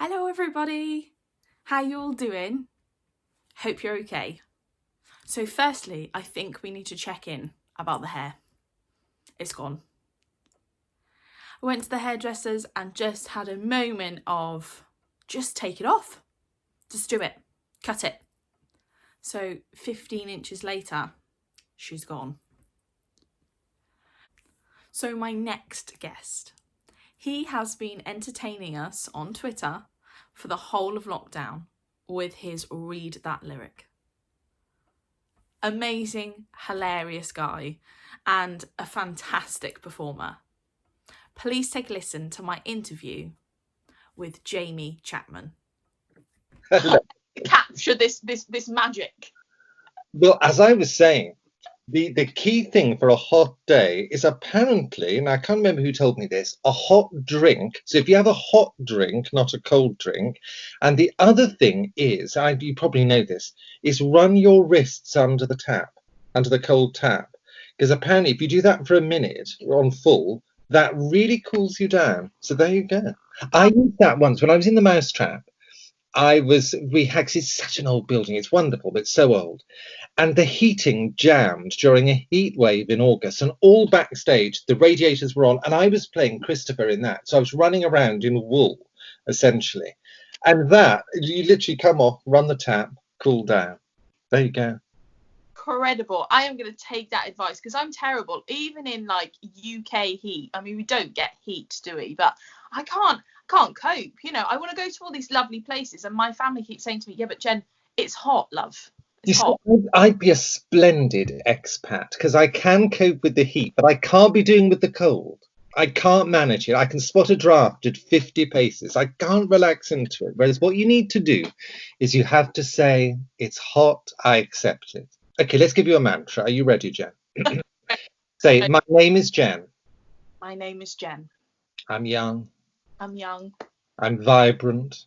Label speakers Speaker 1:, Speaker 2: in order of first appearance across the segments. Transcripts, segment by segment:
Speaker 1: Hello everybody, how you all doing? Hope you're okay. So firstly, I think we need to check in about the hair. It's gone. I went to the hairdressers and just had a moment of just take it off. Just do it. Cut it. So 15 inches later, she's gone. So my next guest, he has been entertaining us on Twitter for the whole of lockdown with his Read That lyric. Amazing, hilarious guy and a fantastic performer. Please take a listen to my interview with Jamie Chapman. Capture this magic.
Speaker 2: Well, as I was saying, the key thing for a hot day is apparently, and I can't remember who told me this, a hot drink. So if you have a hot drink, not a cold drink, and the other thing is, you probably know this, is run your wrists under the tap, under the cold tap. Because apparently if you do that for a minute on full, that really cools you down. So there you go. I used that once when I was in the MouseTrap. It's such an old building, it's wonderful, but it's so old. And the heating jammed during a heat wave in August, and all backstage, the radiators were on, and I was playing Christopher in that. So I was running around in wool, essentially. And that, you literally come off, run the tap, cool down. There you go.
Speaker 1: Incredible. I am going to take that advice because I'm terrible. Even in like UK heat, I mean, we don't get heat, do we? But I can't cope. You know, I want to go to all these lovely places, and my family keeps saying to me, yeah, but Jen, it's hot, love. It's hot.
Speaker 2: I'd be a splendid expat because I can cope with the heat, but I can't be doing with the cold. I can't manage it. I can spot a draft at 50 paces. I can't relax into it. Whereas what you need to do is you have to say, it's hot, I accept it. Okay, let's give you a mantra. Are you ready, Jen? Say, my name is Jen.
Speaker 1: My name is Jen.
Speaker 2: I'm young.
Speaker 1: I'm young.
Speaker 2: I'm vibrant.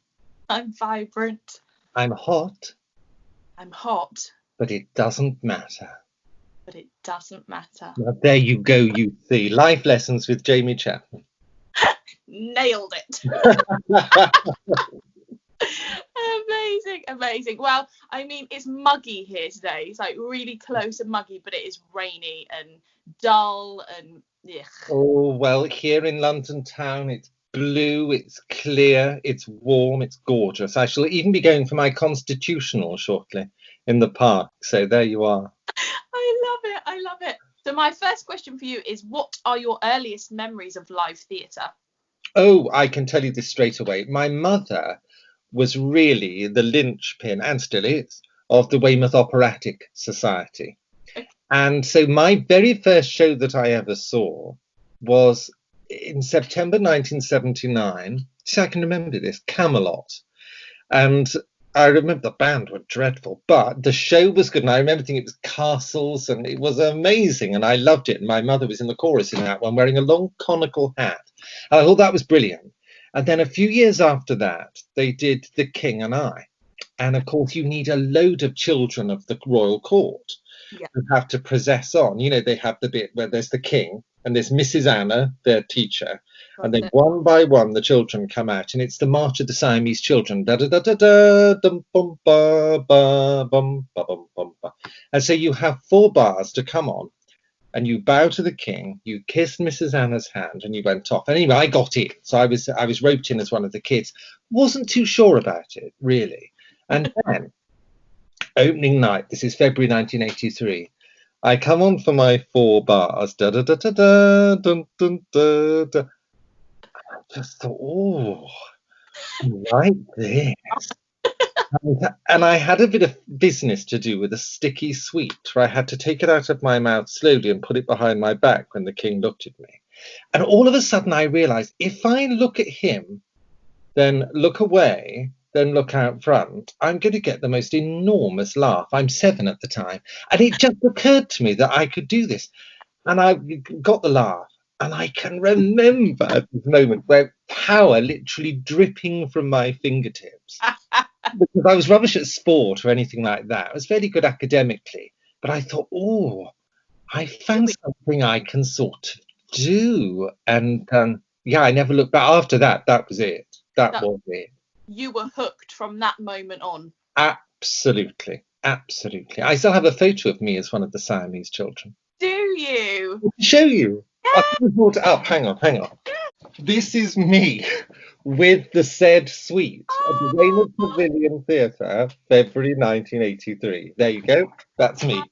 Speaker 1: I'm vibrant.
Speaker 2: I'm hot.
Speaker 1: I'm hot.
Speaker 2: But it doesn't matter.
Speaker 1: But it doesn't matter.
Speaker 2: Now, there you go, you see. Life lessons with Jamie Chapman.
Speaker 1: Nailed it. Amazing. Well, I mean, it's muggy here today. It's like really close and muggy, but it is rainy and dull and ugh.
Speaker 2: Oh, well, here in London town, it's blue, it's clear, it's warm, it's gorgeous. I shall even be going for my constitutional shortly in the park. So there you are.
Speaker 1: I love it. So my first question for you is, what are your earliest memories of live theatre?
Speaker 2: Oh, I can tell you this straight away. My mother was really the linchpin, and still is, of the Weymouth Operatic Society. And so my very first show that I ever saw was in September 1979. See, I can remember this, Camelot. And I remember the band were dreadful, but the show was good. And I remember thinking it was castles, and it was amazing. And I loved it. And my mother was in the chorus in that one, wearing a long conical hat. And I thought that was brilliant. And then a few years after that, they did The King and I. And of course, you need a load of children of the royal court who have to process on. You know, they have the bit where there's the king and there's Mrs. Anna, their teacher. And then one by one, the children come out, and it's the March of the Siamese Children. Da da da da da, dum bum ba ba bum ba bum bum ba. And so you have 4 bars to come on, and you bow to the king, you kissed Mrs. Anna's hand, and you went off. Anyway, I got in, so I was roped in as one of the kids. Wasn't too sure about it, really. And then, opening night, this is February 1983. I come on for my 4 bars, da da da da da, dun dun da da. I just thought, oh, like this. And I had a bit of business to do with a sticky sweet where I had to take it out of my mouth slowly and put it behind my back when the king looked at me. And all of a sudden I realized, if I look at him, then look away, then look out front, I'm going to get the most enormous laugh. I'm 7 at the time. And it just occurred to me that I could do this. And I got the laugh. And I can remember this moment where power literally dripping from my fingertips. Because I was rubbish at sport or anything like that. I was very good academically. But I thought, oh, I found something I can sort of do. And I never looked back. After that, that was it. That was it.
Speaker 1: you were hooked from that moment on.
Speaker 2: Absolutely. Absolutely. I still have a photo of me as one of the Siamese children.
Speaker 1: Do you?
Speaker 2: I'll show you.
Speaker 1: Yeah.
Speaker 2: I can brought it up. Hang on. This is me with the said suite at the Weymouth Pavilion Theatre, February 1983. There you go. That's me.
Speaker 1: Love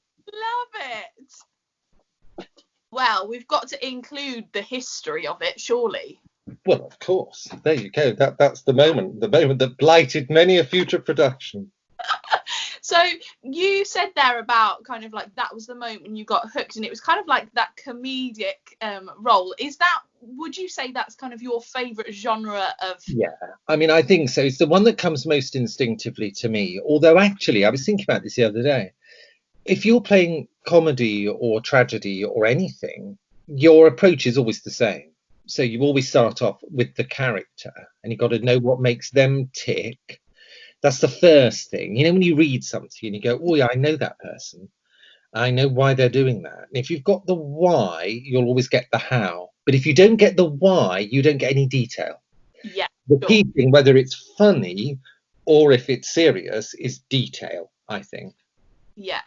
Speaker 1: it. Well, we've got to include the history of it, surely.
Speaker 2: Well, of course. There you go. That's the moment that blighted many a future production.
Speaker 1: So you said there about kind of like that was the moment you got hooked, and it was kind of like that comedic role. Would you say that's kind of your favourite genre of?
Speaker 2: Yeah, I mean, I think so. It's the one that comes most instinctively to me. Although, actually, I was thinking about this the other day. If you're playing comedy or tragedy or anything, your approach is always the same. So you always start off with the character, and you've got to know what makes them tick. That's the first thing. You know, when you read something and you go, oh, yeah, I know that person. I know why they're doing that. And if you've got the why, you'll always get the how. But if you don't get the why, you don't get any detail.
Speaker 1: Yeah.
Speaker 2: The key thing, whether it's funny or if it's serious, is detail, I think.
Speaker 1: Yeah,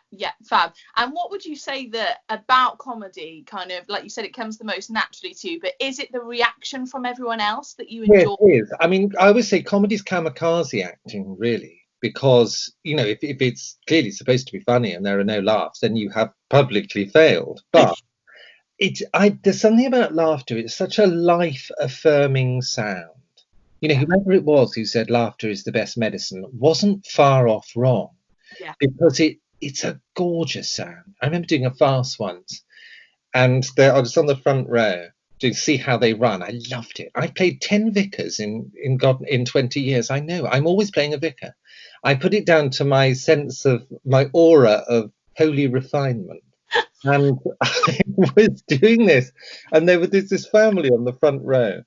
Speaker 1: fab. And what would you say that about comedy, kind of like you said, it comes the most naturally to you, but is it the reaction from everyone else that you enjoy?
Speaker 2: Yeah, it is. I mean, I always say comedy's kamikaze acting, really, because, you know, if it's clearly supposed to be funny and there are no laughs, then you have publicly failed. But there's something about laughter. It's such a life-affirming sound. You know, whoever it was who said laughter is the best medicine wasn't far off wrong.
Speaker 1: Yeah.
Speaker 2: Because it's a gorgeous sound. I remember doing a farce once, and I was on the front row to see how they run. I loved it. I played 10 vicars in 20 years. I know. I'm always playing a vicar. I put it down to my sense of my aura of holy refinement. And I was doing this, and there was this family on the front row,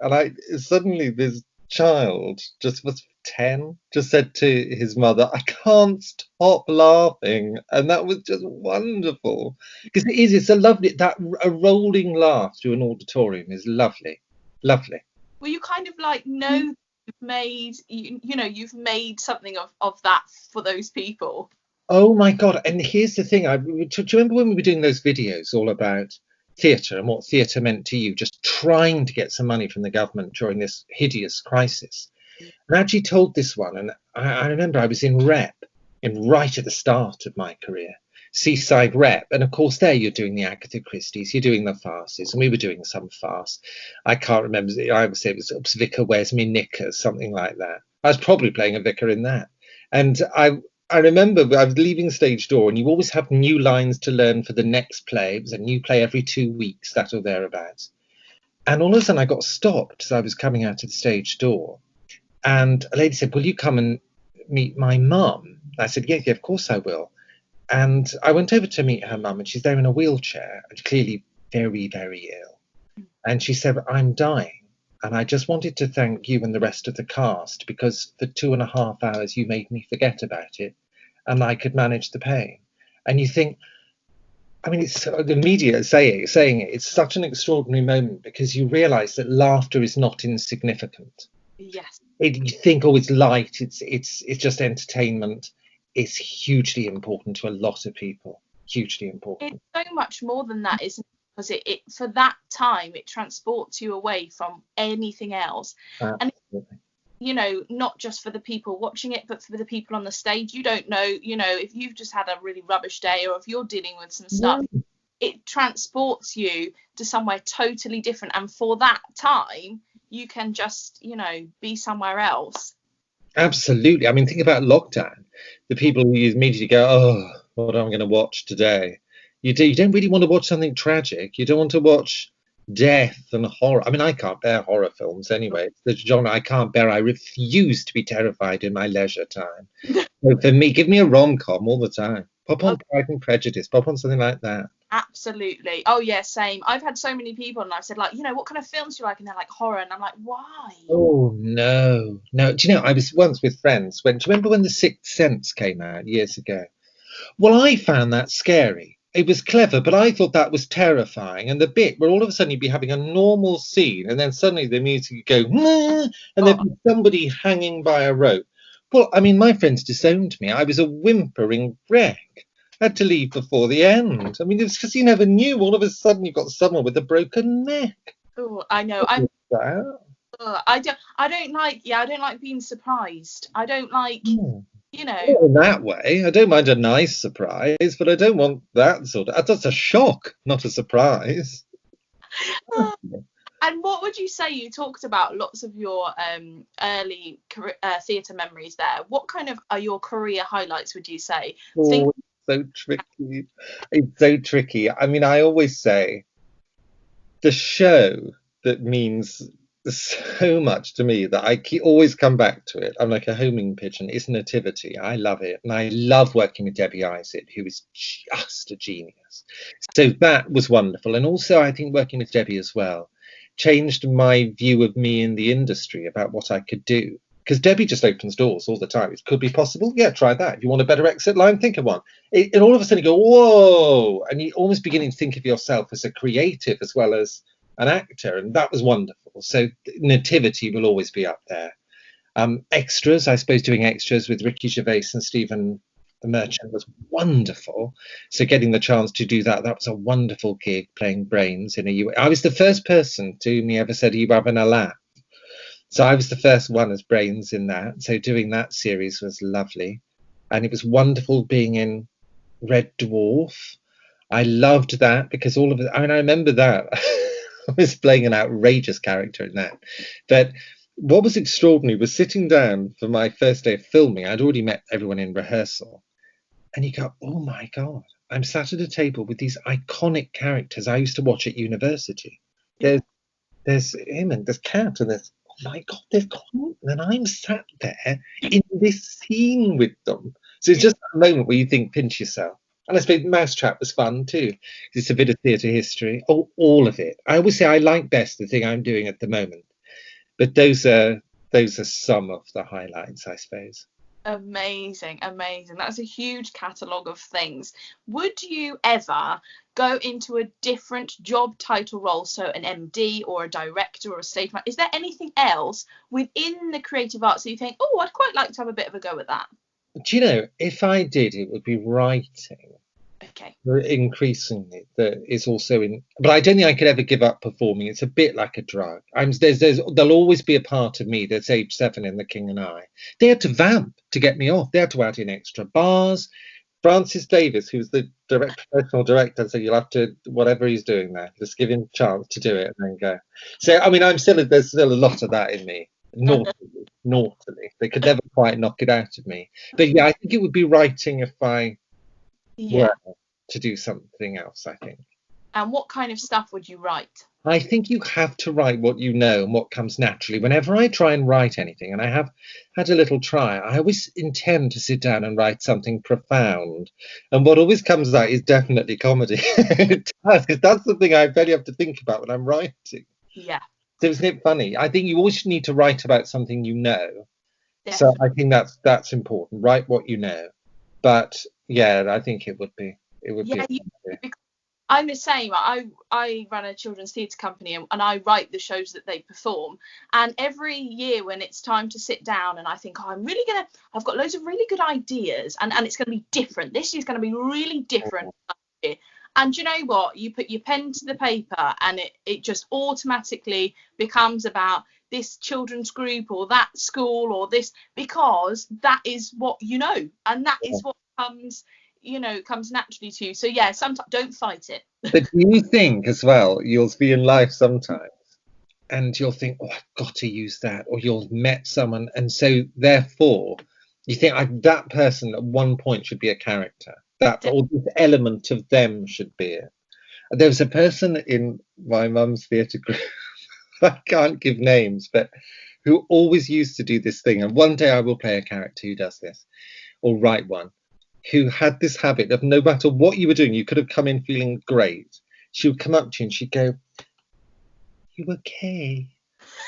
Speaker 2: and suddenly this child just was 10 just said to his mother, I can't stop laughing. And that was just wonderful, because it's a lovely, a rolling laugh through an auditorium is lovely.
Speaker 1: Well, you kind of like you've made you've made something of that for those people.
Speaker 2: Oh my god. And here's the thing, do you remember when we were doing those videos all about theatre and what theatre meant to you, just trying to get some money from the government during this hideous crisis? And I actually told this one, and I remember I was in rep, right at the start of my career, Seaside Rep, and of course there you're doing the Agatha Christie's, you're doing the farces, and we were doing some farce. I can't remember, I would say it was Oops, Vicar Wears Me Knickers, something like that. I was probably playing a vicar in that. And I remember I was leaving stage door, and you always have new lines to learn for the next play. It was a new play every 2 weeks, that or thereabouts. And all of a sudden I got stopped as I was coming out of the stage door. And a lady said, will you come and meet my mum? I said, yeah, of course I will. And I went over to meet her mum, and she's there in a wheelchair and clearly very, very ill. And she said, I'm dying. And I just wanted to thank you and the rest of the cast, because for 2.5 hours you made me forget about it and I could manage the pain. And you think, I mean, it's the media saying it. It's such an extraordinary moment, because you realise that laughter is not insignificant.
Speaker 1: Yes.
Speaker 2: You think, oh, it's light, it's just entertainment. It's hugely important to a lot of people. Hugely important.
Speaker 1: It's so much more than that, isn't it? Because it for that time it transports you away from anything else.
Speaker 2: Absolutely.
Speaker 1: And you know, not just for the people watching it, but for the people on the stage. You don't know, you know, if you've just had a really rubbish day, or if you're dealing with some stuff, it transports you to somewhere totally different. And for that time, you can just, you know, be somewhere else.
Speaker 2: Absolutely. I mean, think about lockdown. The people who immediately go, oh, what am I going to watch today? You don't really want to watch something tragic. You don't want to watch death and horror. I mean, I can't bear horror films anyway. It's the genre I can't bear. I refuse to be terrified in my leisure time. So for me, give me a rom-com all the time. Pop on Pride and Prejudice. Pop on something like that.
Speaker 1: Absolutely. Oh yeah, same. I've had so many people, and I've said, like, you know, what kind of films do you like? And they're like, horror. And I'm like, why?
Speaker 2: Oh no. Do you know, I was once with friends do you remember when The Sixth Sense came out years ago? Well, I found that scary. it was clever, but I thought that was terrifying. And the bit where all of a sudden you'd be having a normal scene, and then suddenly the music would go, "Nah," and there'd
Speaker 1: Oh,
Speaker 2: be somebody hanging by a rope. Well, I mean, my friends disowned me. I was a whimpering wreck. I had to leave before the end. I mean, it's because you never knew. All of a sudden, you've got someone with a broken neck.
Speaker 1: oh, I know. I don't like. Yeah, I don't like being surprised. I don't like. You know.
Speaker 2: Not in that way. I don't mind a nice surprise, but I don't want that sort of. That's a shock, not a surprise.
Speaker 1: And what would you say? You talked about lots of your early theatre memories there. What kind of are your career highlights, would you say?
Speaker 2: Oh, it's so tricky. It's so tricky. I mean, I always say the show that means so much to me that I always come back to it. I'm like a homing pigeon. It's Nativity. I love it. And I love working with Debbie Isaac, who is just a genius. So that was wonderful. And also, I think working with Debbie as well changed my view of me in the industry about what I could do. Because Debbie just opens doors all the time. It could be possible. Yeah, try that. If you want a better exit line, think of one. And all of a sudden you go, whoa. And you're almost beginning to think of yourself as a creative as well as an actor. And that was wonderful. So Nativity will always be up there. Extras, I suppose doing extras with Ricky Gervais and Stephen the Merchant was wonderful. So getting the chance to do that was a wonderful gig, playing Brains in a I was the first person to whom he ever said, "Are you having a laugh?" So I was the first one as Brains in that. So doing that series was lovely. And it was wonderful being in Red Dwarf. I loved that because all of it, I mean, I remember that. I was playing an outrageous character in that. But what was extraordinary was sitting down for my first day of filming. I'd already met everyone in rehearsal. And you go, oh my God, I'm sat at a table with these iconic characters I used to watch at university. There's him and there's Cat and there's, oh my God, they've gone. And I'm sat there in this scene with them. So it's just a moment where you think, pinch yourself. And I suppose MouseTrap was fun too. It's a bit of theatre history. Oh, all of it. I always say I like best the thing I'm doing at the moment. But those are some of the highlights, I suppose.
Speaker 1: Amazing. That's a huge catalogue of things. Would you ever go into a different job title role, so an MD or a director or a stage manager? Is there anything else within the creative arts that you think, oh, I'd quite like to have a bit of a go at that?
Speaker 2: Do you know, if I did, it would be writing.
Speaker 1: Okay.
Speaker 2: Increasingly, that is also in, but I don't think I could ever give up performing. It's a bit like a drug. There'll always be a part of me that's age 7 in The King and I. They had to vamp to get me off. They had to add in extra bars. Francis Davis, who's the professional director, said you'll have to, whatever he's doing there, just give him a chance to do it and then go. So I mean, there's still a lot of that in me. Naughtily. They could never quite knock it out of me. But yeah, I think it would be writing if I were to do something else, I think.
Speaker 1: And what kind of stuff would you write?
Speaker 2: I think you have to write what you know and what comes naturally. Whenever I try and write anything, and I have had a little try, I always intend to sit down and write something profound. And what always comes out is definitely comedy. Because that's the thing I barely have to think about when I'm writing.
Speaker 1: Yeah.
Speaker 2: So isn't it funny? I think you always need to write about something you know.
Speaker 1: Definitely.
Speaker 2: So I think that's important. Write what you know. But yeah, I think it would be. It would be.
Speaker 1: I'm the same. I run a children's theatre company and I write the shows that they perform. And every year when it's time to sit down and I think, oh, I've got loads of really good ideas and it's going to be different. This year's going to be really different. And you know what? You put your pen to the paper and it just automatically becomes about this children's group or that school or this, because that is what you know. And that is what comes naturally to you. So yeah, sometimes don't fight it.
Speaker 2: But do you think as well, you'll be in life sometimes and you'll think, oh, I've got to use that, or you'll have met someone and so therefore you think that person at one point should be a character, that or this element of them should be it. There was a person in my mum's theatre group, I can't give names, but who always used to do this thing, and one day I will play a character who does this or write one, who had this habit of no matter what you were doing, you could have come in feeling great. She would come up to you and she'd go, "You okay?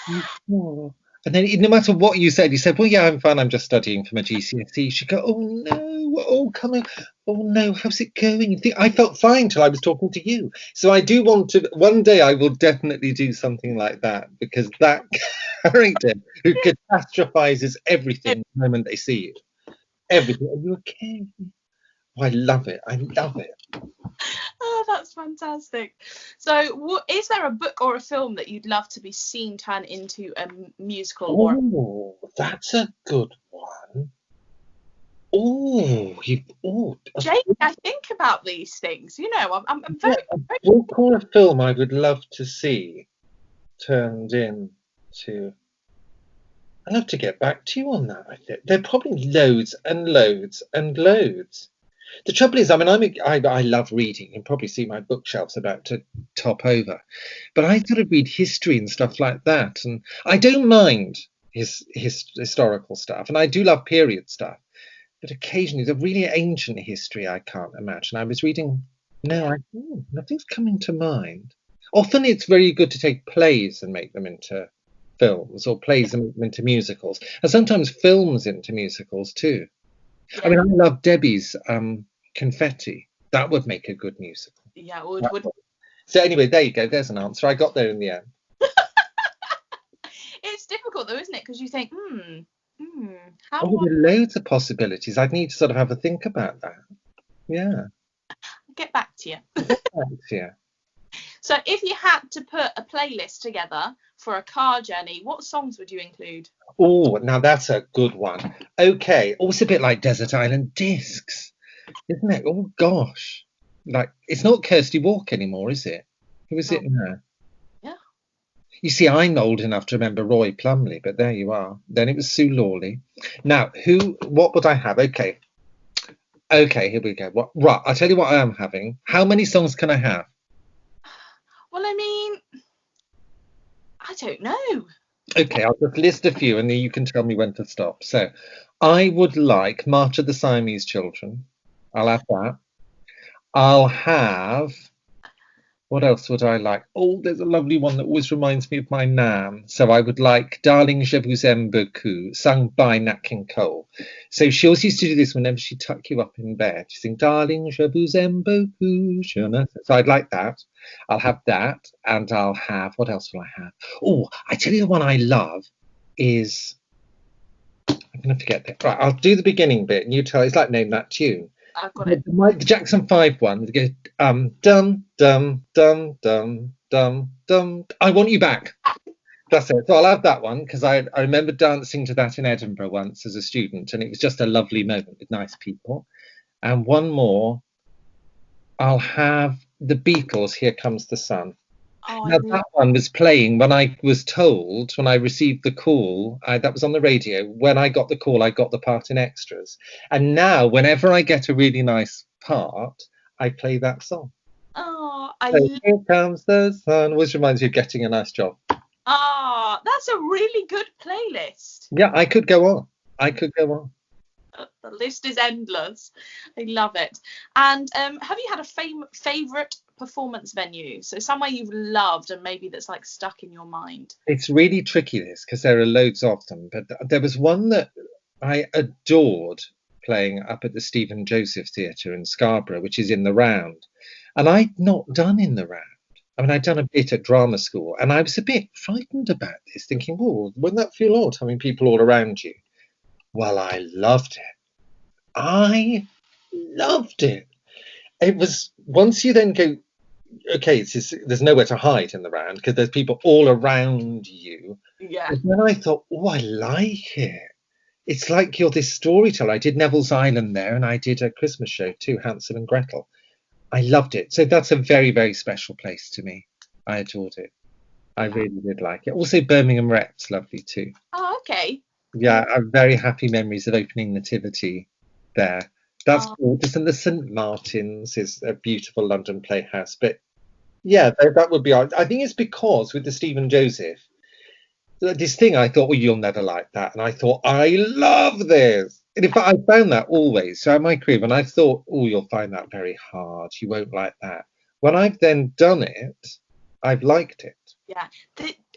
Speaker 2: You sure?" And then no matter what you said, well, yeah, I'm fine, I'm just studying for my GCSE. She'd go, oh no, oh come on, oh no, how's it going? You think I felt fine till I was talking to you. So I do want to, one day I will definitely do something like that, because that character who catastrophizes everything the moment they see you. Everything. Are you okay? Oh, I love it. I love it.
Speaker 1: Oh, that's fantastic. So, is there a book or a film that you'd love to be seen turn into a musical?
Speaker 2: Oh, that's a good one. Oh,
Speaker 1: Jamie, I think about these things. You know, I'm very.
Speaker 2: a book or a film I would love to see turned into. I'll have to get back to you on that. I think there are probably loads and loads and loads. The trouble is, I mean, I love reading. You can probably see my bookshelf's about to top over, but I sort of read history and stuff like that, and I don't mind historical stuff, and I do love period stuff. But occasionally, the really ancient history, I can't imagine. I was reading. No, nothing's coming to mind. Often, it's very good to take plays and make them into films, or plays and make them into musicals, and sometimes films into musicals too. I mean, I love Debbie's Confetti. That would make a good musical.
Speaker 1: Yeah, it would.
Speaker 2: So anyway, there you go. There's an answer. I got there in the end.
Speaker 1: It's difficult though, isn't it? Because you think, how
Speaker 2: there are loads of possibilities. I'd need to sort of have a think about that. Yeah.
Speaker 1: I'll get back to you.
Speaker 2: Yeah.
Speaker 1: So if you had to put a playlist together for a car journey, what songs would you include?
Speaker 2: Oh, now that's a good one. Okay. Also a bit like Desert Island Discs, isn't it? Oh gosh. Like, it's not Kirsty Walk anymore, is it? Who is it now?
Speaker 1: Yeah.
Speaker 2: You see, I'm old enough to remember Roy Plumley, but there you are. Then it was Sue Lawley. Now, what would I have? Okay, here we go. Right, I'll tell you what I am having. How many songs can I have?
Speaker 1: Well, I mean, I don't know.
Speaker 2: Okay, I'll just list a few and then you can tell me when to stop. So, I would like March of the Siamese Children. I'll have that. I'll have... What else would I like? Oh, there's a lovely one that always reminds me of my nan. So I would like Darling Je vous aime beaucoup, sung by Nat King Cole. So she always used to do this whenever she'd tuck you up in bed. She'd sing Darling Je vous aime beaucoup. So I'd like that. I'll have that. And I'll have, what else will I have? Oh, I tell you the one I love is, I'm going to forget that. Right, I'll do the beginning bit and you tell, it's like Name That Tune.
Speaker 1: I've got it.
Speaker 2: The Jackson 5 one. Go, dum dum dum dum dum dum. I Want You Back. That's it. So I'll have that one because I remember dancing to that in Edinburgh once as a student, and it was just a lovely moment with nice people. And one more. I'll have the Beatles. Here Comes the Sun. Now, that one was playing when I was told, when I received the call, that was on the radio. When I got the call, I got the part in extras. And now, whenever I get a really nice part, I play that song.
Speaker 1: Oh,
Speaker 2: Here Comes the Sun, which reminds you of getting a nice job.
Speaker 1: Oh, that's a really good playlist.
Speaker 2: Yeah, I could go on.
Speaker 1: The list is endless. I love it. And have you had a favourite performance venue? So somewhere you've loved and maybe that's like stuck in your mind.
Speaker 2: It's really tricky, this, because there are loads of them. But there was one that I adored playing up at the Stephen Joseph Theatre in Scarborough, which is in the Round. And I'd not done in the Round. I mean, I'd done a bit at drama school, and I was a bit frightened about this, thinking, "Whoa, wouldn't that feel odd having people all around you?" Well, I loved it. It was, once you then go, okay, there's nowhere to hide in the Round because there's people all around you.
Speaker 1: Yeah.
Speaker 2: And then I thought, oh, I like it. It's like you're this storyteller. I did Neville's Island there, and I did a Christmas show too, Hansel and Gretel. I loved it. So that's a very, very special place to me. I adored it. I really did like it. Also, Birmingham Ret's lovely too.
Speaker 1: Oh, okay.
Speaker 2: Yeah, I have very happy memories of opening Nativity there. That's gorgeous. And the St Martin's is a beautiful London playhouse. But yeah, that would be. I think it's because with the Stephen Joseph, this thing, I thought, well, you'll never like that. And I thought, I love this. And in fact, I found that always. So my career, when I thought, oh, you'll find that very hard. You won't like that. When I've then done it, I've liked it.
Speaker 1: Yeah.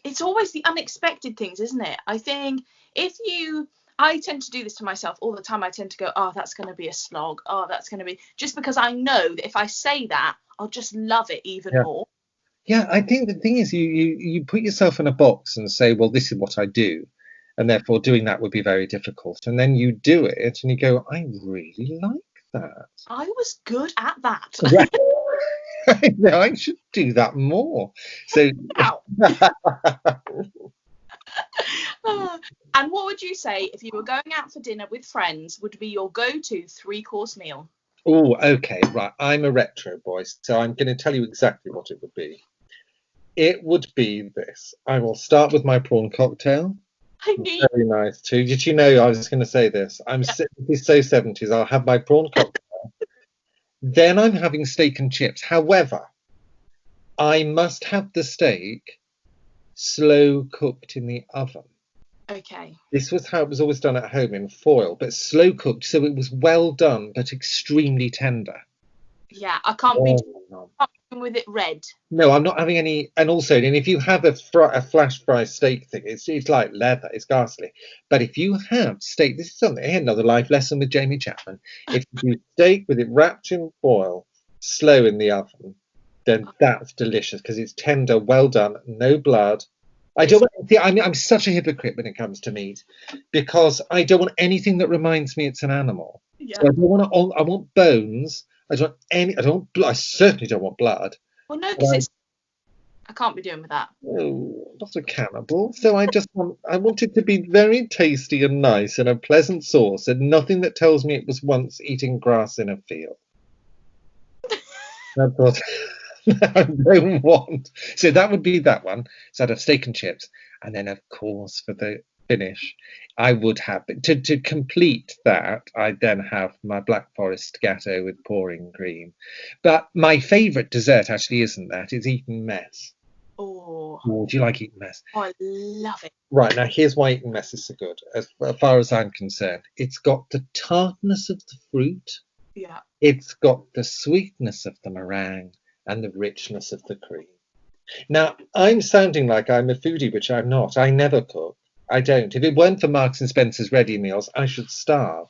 Speaker 1: it's always the unexpected things, isn't it? I think I tend to do this to myself all the time. I tend to go, oh, that's going to be a slog. Oh, that's going to be, just because I know that if I say that, I'll just love it even more.
Speaker 2: Yeah, I think the thing is you put yourself in a box and say, well, this is what I do. And therefore doing that would be very difficult. And then you do it and you go, I really like that.
Speaker 1: I was good at that.
Speaker 2: Right. I should do that more. So
Speaker 1: And what would you say if you were going out for dinner with friends would be your go-to 3-course meal?
Speaker 2: Oh, okay, right. I'm a retro boy, so I'm going to tell you exactly what it would be. It would be this. I will start with my prawn cocktail. Very nice too. Did you know I was going to say this? This is so 70s. I'll have my prawn cocktail. Then I'm having steak and chips. However, I must have the steak slow cooked in the oven.
Speaker 1: Okay.
Speaker 2: This was how it was always done at home in foil, but slow cooked, so it was well done but extremely tender.
Speaker 1: Yeah, I can't be with it red.
Speaker 2: No, I'm not having any. And also, and if you have a flash fry steak thing, it's like leather. It's ghastly. But if you have steak, this is something. Another life lesson with Jamie Chapman. If you do steak with it wrapped in foil, slow in the oven, then that's delicious because it's tender, well done, no blood. I don't want. I'm such a hypocrite when it comes to meat because I don't want anything that reminds me it's an animal.
Speaker 1: Yeah.
Speaker 2: So I don't want. I want bones. I certainly don't want blood.
Speaker 1: Well, no, because I can't be doing with that.
Speaker 2: Oh, not a cannibal. So I want it to be very tasty and nice and a pleasant sauce and nothing that tells me it was once eating grass in a field. That's what I don't want. So that would be that one. So I'd have steak and chips. And then, of course, for the finish, I would have to complete that. I'd then have my Black Forest Gatto with pouring cream. But my favourite dessert actually isn't that. It's Eton Mess.
Speaker 1: Oh,
Speaker 2: do you like Eton Mess?
Speaker 1: I love it.
Speaker 2: Right, now here's why Eton Mess is so good. As far as I'm concerned, it's got the tartness of the fruit.
Speaker 1: Yeah.
Speaker 2: It's got the sweetness of the meringue and the richness of the cream. Now, I'm sounding like I'm a foodie, which I'm not. I never cook. I don't. If it weren't for Marks and Spencer's ready meals, I should starve.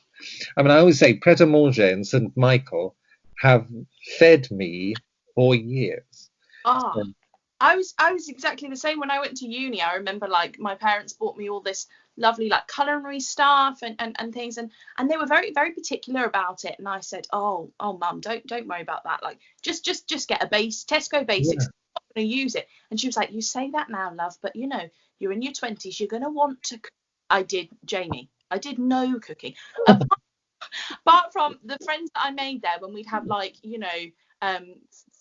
Speaker 2: I mean, I always say Pret a Manger and St. Michael have fed me for years.
Speaker 1: So, I was exactly the same when I went to uni. I remember like my parents bought me all this lovely like culinary stuff and things and they were very, very particular about it. And I said, oh mum, don't worry about that. Like just get a base Tesco basics.
Speaker 2: Yeah.
Speaker 1: I'm not going to use it. And she was like, you say that now, love, but you know, you're in your 20s, you're going to want to cook. I did, Jamie. I did no cooking. Apart from the friends that I made there when we'd have like, you know,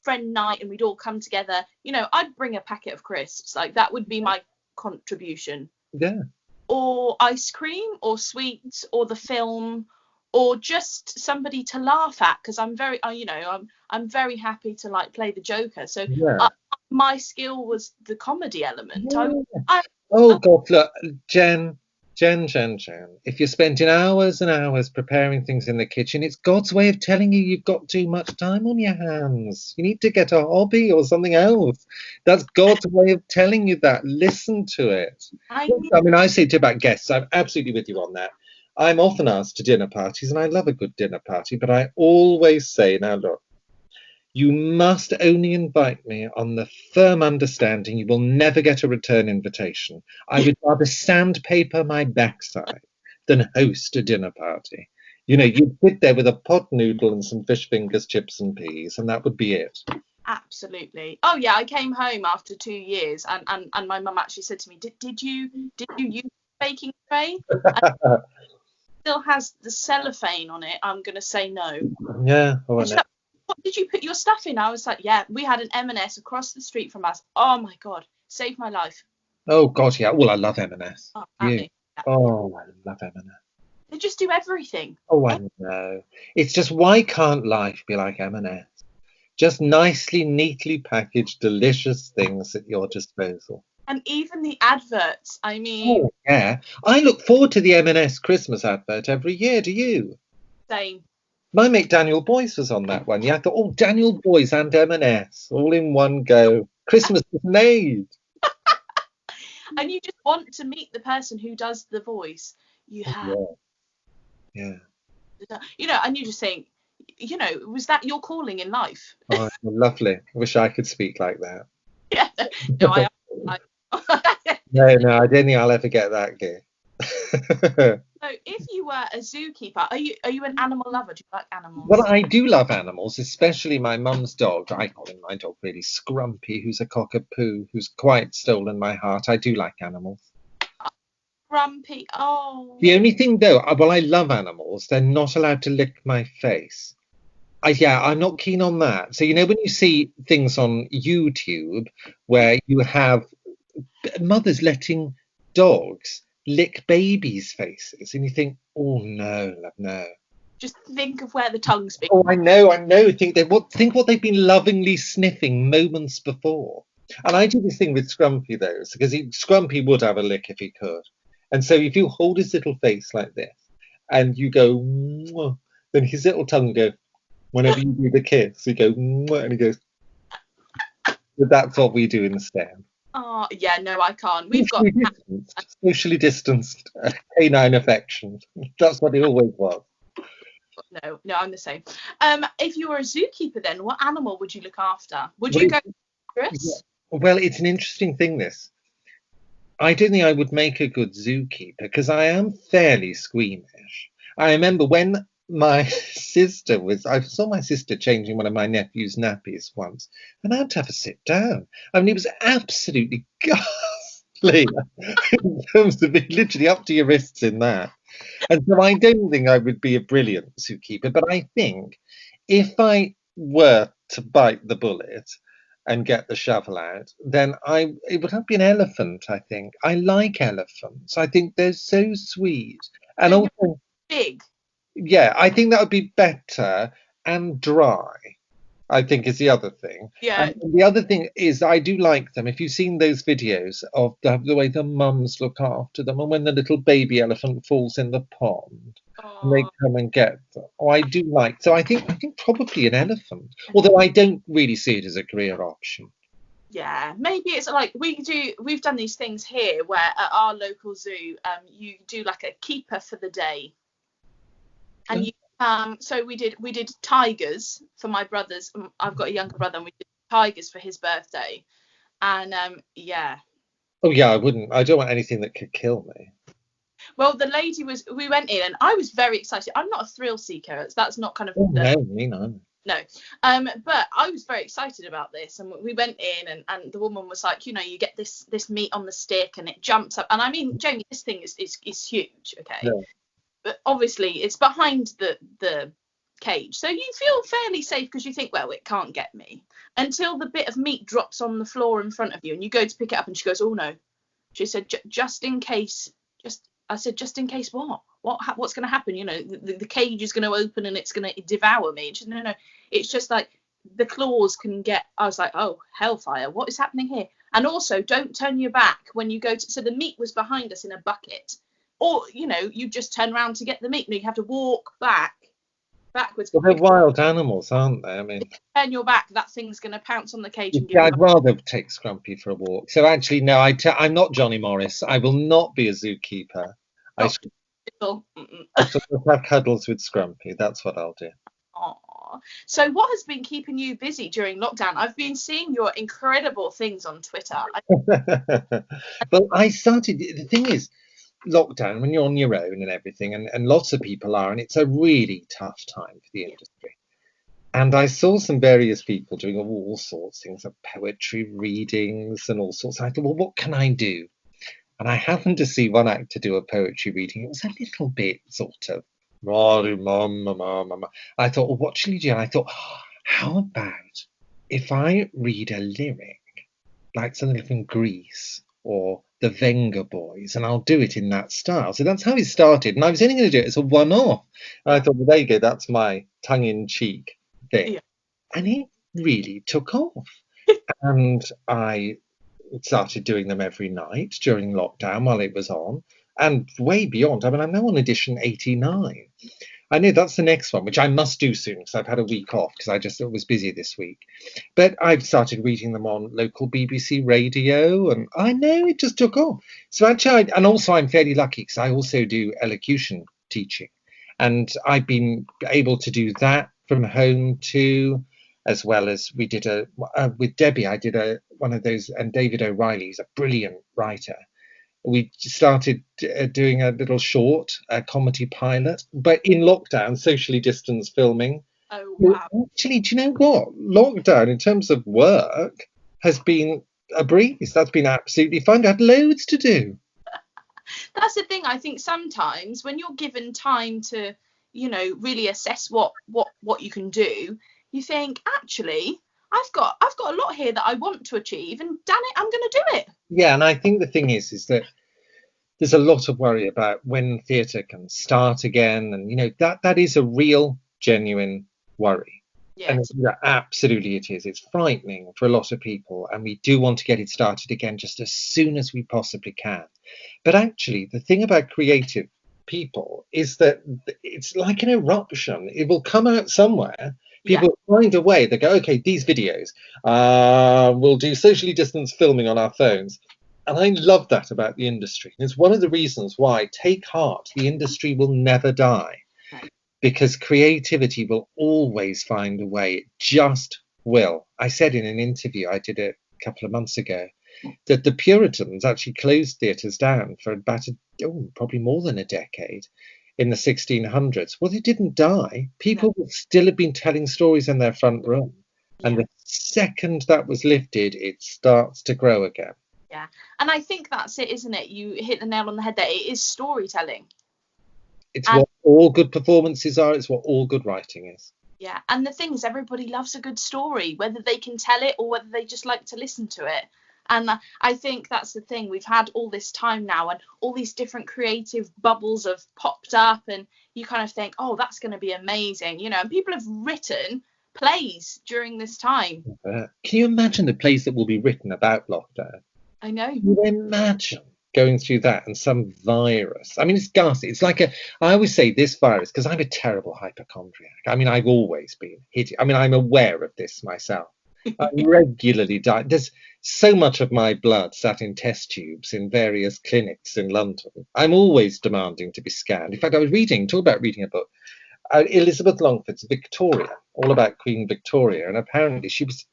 Speaker 1: friend night and we'd all come together, you know, I'd bring a packet of crisps. Like that would be my contribution.
Speaker 2: Yeah.
Speaker 1: Or ice cream or sweets or the film or just somebody to laugh at because I'm very, you know, I'm very happy to like play the Joker. So
Speaker 2: yeah.
Speaker 1: My skill was the comedy element.
Speaker 2: Yeah. Oh God, look, Jen, if you're spending hours and hours preparing things in the kitchen, it's God's way of telling you you've got too much time on your hands. You need to get a hobby or something else. That's God's way of telling you that. Listen to it. I mean, I say to about guests, I'm absolutely with you on that. I'm often asked to dinner parties, and I love a good dinner party, but I always say, now look, you must only invite me on the firm understanding you will never get a return invitation. I would rather sandpaper my backside than host a dinner party. You know, you'd sit there with a pot noodle and some fish fingers, chips and peas, and that would be it.
Speaker 1: Absolutely. Oh yeah, I came home after 2 years and my mum actually said to me, did you use the baking tray? And still has the cellophane on it. I'm gonna say no.
Speaker 2: Yeah. Oh,
Speaker 1: what did you put your stuff in? I was like, yeah, we had an M&S across the street from us. Oh my God, saved my life.
Speaker 2: Oh God, yeah. Well, I love M&S.
Speaker 1: Oh,
Speaker 2: yeah. Oh, I love M&S.
Speaker 1: They just do everything.
Speaker 2: Oh, I know. It's just, why can't life be like M&S? Just nicely, neatly packaged, delicious things at your disposal.
Speaker 1: And even the adverts, I mean...
Speaker 2: Oh, yeah. I look forward to the M&S Christmas advert every year, do you?
Speaker 1: Same.
Speaker 2: My mate Daniel Boyce was on that one. Yeah, I thought, oh, Daniel Boyce and M&S, all in one go. Christmas is made.
Speaker 1: And you just want to meet the person who does the voice. You have,
Speaker 2: Yeah.
Speaker 1: and you just think, was that your calling in life?
Speaker 2: Oh, lovely. I wish I could speak like that.
Speaker 1: Yeah. No, I
Speaker 2: No, I don't think I'll ever get that gig.
Speaker 1: So if you were a zookeeper, are you an animal lover? Do you like animals?
Speaker 2: Well, I do love animals, especially my mum's dog. I call him my dog, really, Scrumpy, who's a cockapoo, who's quite stolen my heart. I do like animals.
Speaker 1: Scrumpy. Oh.
Speaker 2: The only thing, though, well, I love animals. They're not allowed to lick my face. I'm not keen on that. So, when you see things on YouTube where you have mothers letting dogs lick babies' faces, and you think, oh, no, love, no.
Speaker 1: Just think of where the tongue's been.
Speaker 2: Oh, I know. Think what they've been lovingly sniffing moments before. And I do this thing with Scrumpy, though, because Scrumpy would have a lick if he could. And so if you hold his little face like this and you go, mwah, then his little tongue goes, whenever you do the kiss, you go, mwah, and he goes, but that's what we do instead.
Speaker 1: Oh, yeah, no, I can't. We've got
Speaker 2: socially distanced canine affection. That's what it always was.
Speaker 1: No, I'm the same. If you were a zookeeper, then what animal would you look after? Would you go Chris?
Speaker 2: Well, it's an interesting thing, this. I don't think I would make a good zookeeper because I am fairly squeamish. I remember when my sister I saw my sister changing one of my nephew's nappies once, and I had to have a sit down. I mean, it was absolutely ghastly in terms of it, literally up to your wrists in that. And so I don't think I would be a brilliant zookeeper, but I think if I were to bite the bullet and get the shovel out, then it would have to be an elephant, I think. I like elephants. I think they're so sweet. And also
Speaker 1: big.
Speaker 2: Yeah, I think that would be better and dry, I think, is the other thing.
Speaker 1: Yeah.
Speaker 2: And the other thing is I do like them. If you've seen those videos of the way the mums look after them, and when the little baby elephant falls in the pond, and they come and get them. Oh, I do like. So I think probably an elephant. Although I don't really see it as a career option.
Speaker 1: Yeah, maybe it's like we've done these things here where at our local zoo, you do like a keeper for the day. And so we did tigers for my brothers. I've got a younger brother, and we did tigers for his birthday. And yeah.
Speaker 2: Oh yeah, I wouldn't. I don't want anything that could kill me.
Speaker 1: Well, the lady we went in, and I was very excited. I'm not a thrill seeker. That's not kind of.
Speaker 2: Oh, no, me neither.
Speaker 1: No, but I was very excited about this, and we went in, and the woman was like, you get this meat on the stick, and it jumps up, and I mean, Jamie, this thing is huge, okay. Yeah. But obviously it's behind the cage, so you feel fairly safe because you think, well, it can't get me, until the bit of meat drops on the floor in front of you, and you go to pick it up, and she goes, oh no, she said, just in case. I said, just in case what? What's going to happen? The cage is going to open and it's going to devour me. And she said, no, it's just like the claws can get. I was like, oh, hellfire, what is happening here? And also, don't turn your back when you go to. So the meat was behind us in a bucket, or you just turn around to get the meat. No, you have to walk backwards.
Speaker 2: Well, they're wild animals, aren't they? I mean, if you
Speaker 1: turn your back, that thing's going to pounce on the cage. And
Speaker 2: I'd rather take Scrumpy for a walk. So actually, no, I'm not Johnny Morris. I will not be a zookeeper. I shall have cuddles with Scrumpy. That's what I'll do.
Speaker 1: Aww. So what has been keeping you busy during lockdown? I've been seeing your incredible things on Twitter.
Speaker 2: Well, the thing is, lockdown, when you're on your own and everything, and lots of people are, and it's a really tough time for the industry. And I saw some various people doing all sorts of things, like poetry readings and all sorts. I thought, well, what can I do? And I happened to see one actor do a poetry reading. It was a little bit sort of, I thought, well, what shall you do? And I thought, how about if I read a lyric, like something from Greece or the Venga Boys, and I'll do it in that style. So that's how it started. And I was only going to do it as a one-off. And I thought, well, there you go. That's my tongue-in-cheek thing. Yeah. And it really took off. And I started doing them every night during lockdown while it was on, and way beyond. I mean, I'm now on edition 89. I know that's the next one, which I must do soon because I've had a week off because I just was busy this week. But I've started reading them on local BBC radio, and I know it just took off. So actually, and also I'm fairly lucky because I also do elocution teaching, and I've been able to do that from home too, as well as we did with Debbie. I did one of those, and David O'Reilly's a brilliant writer. We started doing a little short comedy pilot, but in lockdown, socially distanced filming.
Speaker 1: Oh, wow.
Speaker 2: Actually, do you know what? Lockdown, in terms of work, has been a breeze. That's been absolutely fun. I had loads to do.
Speaker 1: That's the thing. I think sometimes when you're given time to, really assess what you can do, you think, actually, I've got a lot here that I want to achieve, and damn it, I'm going to do it.
Speaker 2: Yeah, and I think the thing is that there's a lot of worry about when theatre can start again, and that is a real, genuine worry.
Speaker 1: Yes.
Speaker 2: And absolutely it is. It's frightening for a lot of people, and we do want to get it started again just as soon as we possibly can. But actually, the thing about creative people is that it's like an eruption. It will come out somewhere. People find a way. They go, okay, these videos, we'll do socially distanced filming on our phones. And I love that about the industry. It's one of the reasons why, take heart, the industry will never die. Because creativity will always find a way. It just will. I said in an interview I did a couple of months ago that the Puritans actually closed theatres down for about probably more than a decade in the 1600s. Well, they didn't die. People would still have been telling stories in their front room. And the second that was lifted, it starts to grow again.
Speaker 1: Yeah. And I think that's it, isn't it? You hit the nail on the head there. It is storytelling.
Speaker 2: It's what all good performances are. It's what all good writing is.
Speaker 1: Yeah. And the thing is, everybody loves a good story, whether they can tell it or whether they just like to listen to it. And I think that's the thing. We've had all this time now, and all these different creative bubbles have popped up, and you kind of think, oh, that's going to be amazing, and people have written plays during this time.
Speaker 2: Can you imagine the plays that will be written about lockdown?
Speaker 1: I know.
Speaker 2: Can you imagine going through that and some virus? I mean, it's ghastly. It's like I always say this virus, because I'm a terrible hypochondriac. I mean, I've always been hit. I mean, I'm aware of this myself. I regularly die. There's so much of my blood sat in test tubes in various clinics in London. I'm always demanding to be scanned. In fact, I was talking about reading a book, Elizabeth Longford's Victoria, all about Queen Victoria, and apparently she was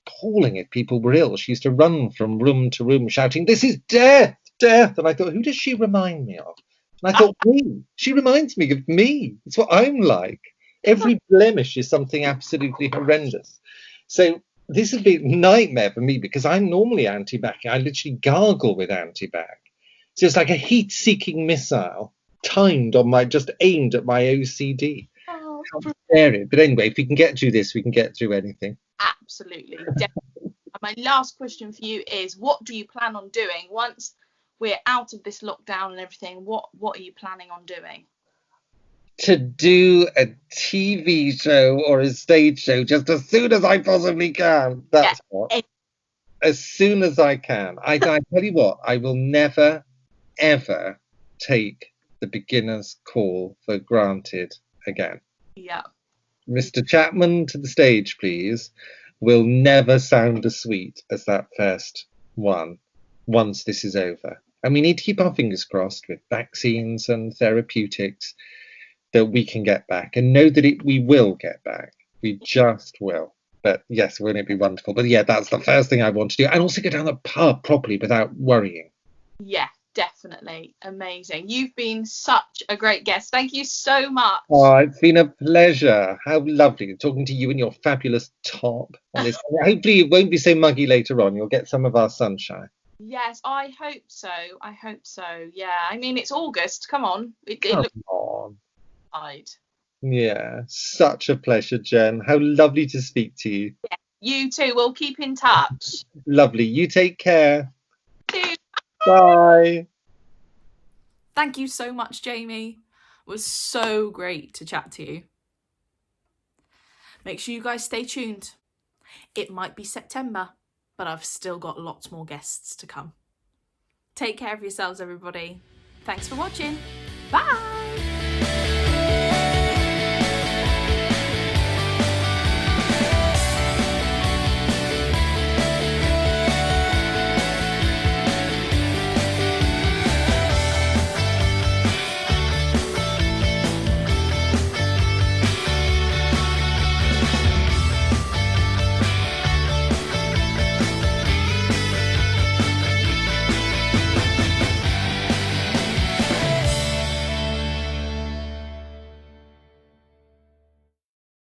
Speaker 2: appalling if people were ill. She used to run from room to room shouting, "This is death, death!" And I thought, who does she remind me of? And I thought, me. She reminds me of me. It's what I'm like. Every blemish is something absolutely horrendous. So this has been a nightmare for me because I'm normally anti-bac. I literally gargle with anti-bac. So it's like a heat-seeking missile aimed at my OCD.
Speaker 1: Oh,
Speaker 2: but anyway, if we can get through this, we can get through anything.
Speaker 1: Absolutely. Definitely. My last question for you is, what do you plan on doing once we're out of this lockdown and everything? What are you planning on doing?
Speaker 2: To do a TV show or a stage show just as soon as I possibly can. That's what. As soon as I can. I tell you what, I will never, ever take the beginner's call for granted again.
Speaker 1: Yeah.
Speaker 2: Mr. Chapman, to the stage, please, will never sound as sweet as that first one once this is over. And we need to keep our fingers crossed with vaccines and therapeutics that we can get back, and know that we will get back. We just will. But yes, wouldn't it be wonderful? But yeah, that's the first thing I want to do. And also go down the pub properly without worrying.
Speaker 1: Yeah, definitely. Amazing. You've been such a great guest. Thank you so much.
Speaker 2: Oh, it's been a pleasure. How lovely talking to you in your fabulous top on this. Hopefully it won't be so muggy later on. You'll get some of our sunshine.
Speaker 1: Yes, I hope so. Yeah, I mean, it's August. Come on.
Speaker 2: Come on.
Speaker 1: Yeah,
Speaker 2: such a pleasure, Jen. How lovely to speak to you.
Speaker 1: Yeah, you too. We'll keep in touch.
Speaker 2: Lovely. You take care.
Speaker 1: Bye.
Speaker 2: Bye.
Speaker 1: Thank you so much, Jamie. It was so great to chat to you. Make sure you guys stay tuned. It might be September, but I've still got lots more guests to come. Take care of yourselves, everybody. Thanks for watching. Bye.